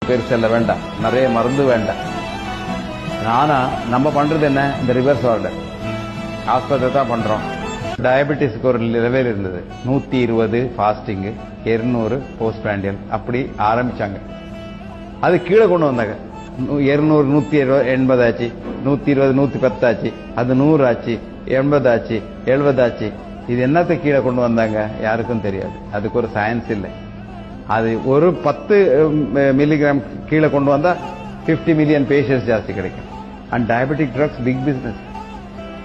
பேர் செல்ல வேண்டாம், நிறைய மருந்து வேண்டாம். ஆனா நம்ம பண்றது என்ன, இந்த ரிவர்ஸ் ஆர்டர் ஆஸ்பத்திரி தான் பண்றோம். டயபெட்டிஸ்க்கு ஒரு லெவல் இருந்தது, 120 ஃபாஸ்டிங், 200 போஸ்ட் பிராண்டியல், அப்படி ஆரம்பிச்சாங்க. அது கீழே கொண்டு வந்தாங்க. 200 180 ஆச்சு, 120 110 ஆச்சு, அது 100 ஆச்சு, 80 ஆச்சு, 70 ஆச்சு. இது என்னத்தை கீழே கொண்டு வந்தாங்க யாருக்கும் தெரியாது. அதுக்கு ஒரு சயின்ஸ் இல்லை. அது ஒரு 10 மில்லிகிராம் கீழே கொண்டு வந்தா 50 மில்லியன் பேஷண்ட்ஸ் ஜாஸ்தி கிடைக்கும். And diabetic drugs big business.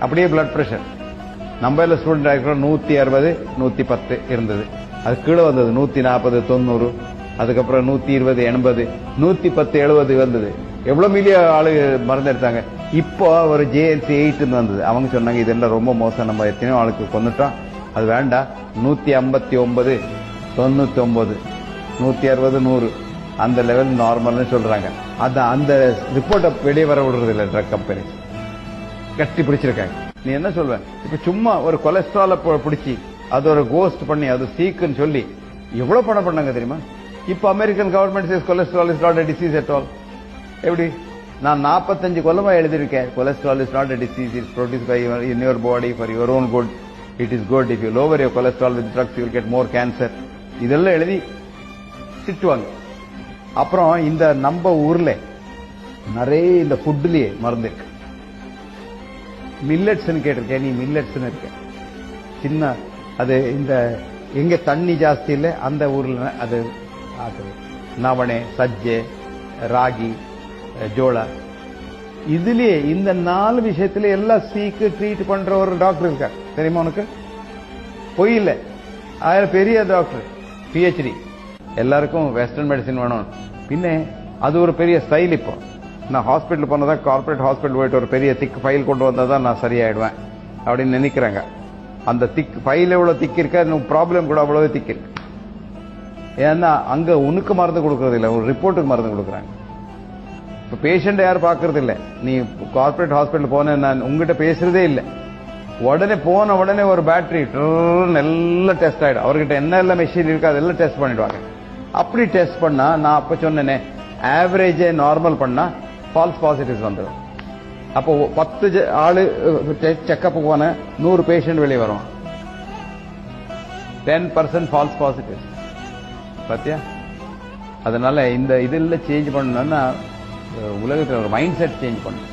அப்படியே பிளட் பிரஷர் நம்ம எல்லாம் ஸ்டூடெண்ட் ஆகிக்கிறோம், 160 110 இருந்தது. அது கீழே வந்தது 140 90, அதுக்கப்புறம் 120 80, 110 70 வந்தது. எவ்வளவு மில்லியன் ஆளு மருந்து எடுத்தாங்க. இப்போ ஒரு ஜேஎன்சி 8 வந்தது. அவங்க சொன்னாங்க இதெல்லாம் ரொம்ப மோசம், நம்ம எத்தனையோ ஆளுக்கு கொண்டுட்டோம், அது வேண்டாம். 159 99 160 100 அந்த லெவல் நார்மல்னு சொல்றாங்க. அந்த ரிப்போர்ட்டை வெளியே வர விடுறது இல்லை ட்ரக் கம்பெனி, கட்டி பிடிச்சிருக்காங்க. நீ என்ன சொல்வ, இப்ப சும்மா ஒரு கொலஸ்ட்ரால பிடிச்சி அது ஒரு கோஸ்ட் பண்ணி அது சீக்குன்னு சொல்லி எவ்வளவு பணம் பண்ணாங்க தெரியுமா? இப்ப American government says cholesterol is not a disease at all. எப்படி நான் 45 கொல்லமா எழுதியிருக்கேன், cholesterol is not a disease, it's produce by in your body for your own good, it is good, if you lower your cholesterol with drugs you will get more cancer. இதெல்லாம் எழுதி திட்டுவாங்க. அப்புறம் இந்த நம்ம ஊர்ல நிறைய இந்த ஃபுட்லயே மருந்து இருக்கு. மில்லட்ஸ் கேட்டிருக்கேன், நீ மில்லட்ஸ் இருக்க சின்ன அது இந்த எங்க தண்ணி ஜாஸ்தி இல்லை அந்த ஊர்ல அது நவணை, சஜ்ஜை, ராகி, ஜோளா, இதுலயே இந்த 4 விஷயத்துல எல்லாம் சீக்கு ட்ரீட் பண்ற ஒரு டாக்டர் இருக்கார் தெரியுமா உனக்கு? பொய் இல்லை, பெரிய டாக்டர், பிஹெச்டி. எல்லாருக்கும் வெஸ்டர்ன் மெடிசின் வேணும். பின்ன அது ஒரு பெரிய ஸ்டைல். இப்போ நான் ஹாஸ்பிட்டல் போனதான், கார்பரேட் ஹாஸ்பிட்டல் போயிட்டு ஒரு பெரிய திக் ஃபைல் கொண்டு வந்தாதான் நான் சரியாயிடுவேன் அப்படின்னு நினைக்கிறாங்க. அந்த திக் ஃபைல் எவ்வளவு திக் இருக்கா, ப்ராப்ளம் கூட அவ்வளவு திக் இருக்கு. ஏன்னா அங்க உனக்கு மருந்து கொடுக்கறது இல்லை, ஒரு ரிப்போர்ட்டுக்கு மருந்து கொடுக்குறாங்க. இப்ப பேஷண்ட் யாரும் பாக்குறது இல்லை. நீ கார்பரேட் ஹாஸ்பிட்டல் போன, நான் உங்ககிட்ட பேசுறதே இல்லை. உடனே போன உடனே ஒரு பேட்டரி எல்லாம் டெஸ்ட் ஆயிடும். அவர்கிட்ட என்ன எல்லாம் மெஷின் இருக்கு அதெல்லாம் டெஸ்ட் பண்ணிடுவாங்க. அப்படி டெஸ்ட் பண்ணா, நான் அப்ப சொன்னேனே, ஆவரேஜ் நார்மல் பண்ணா ஃபால்ஸ் பாசிட்டிவ்ஸ் வந்துடும். அப்போ 10 ஆளு செக்அப் போன 100 பேஷண்ட் வெளியே வரும். 10% ஃபால்ஸ் பாசிட்டிவ். பாத்தியா? அதனால இந்த இதெல்லாம் சேஞ்ச் பண்ணணும்னா உலகத்தில் ஒரு மைண்ட் செட் சேஞ்ச் பண்ணணும்.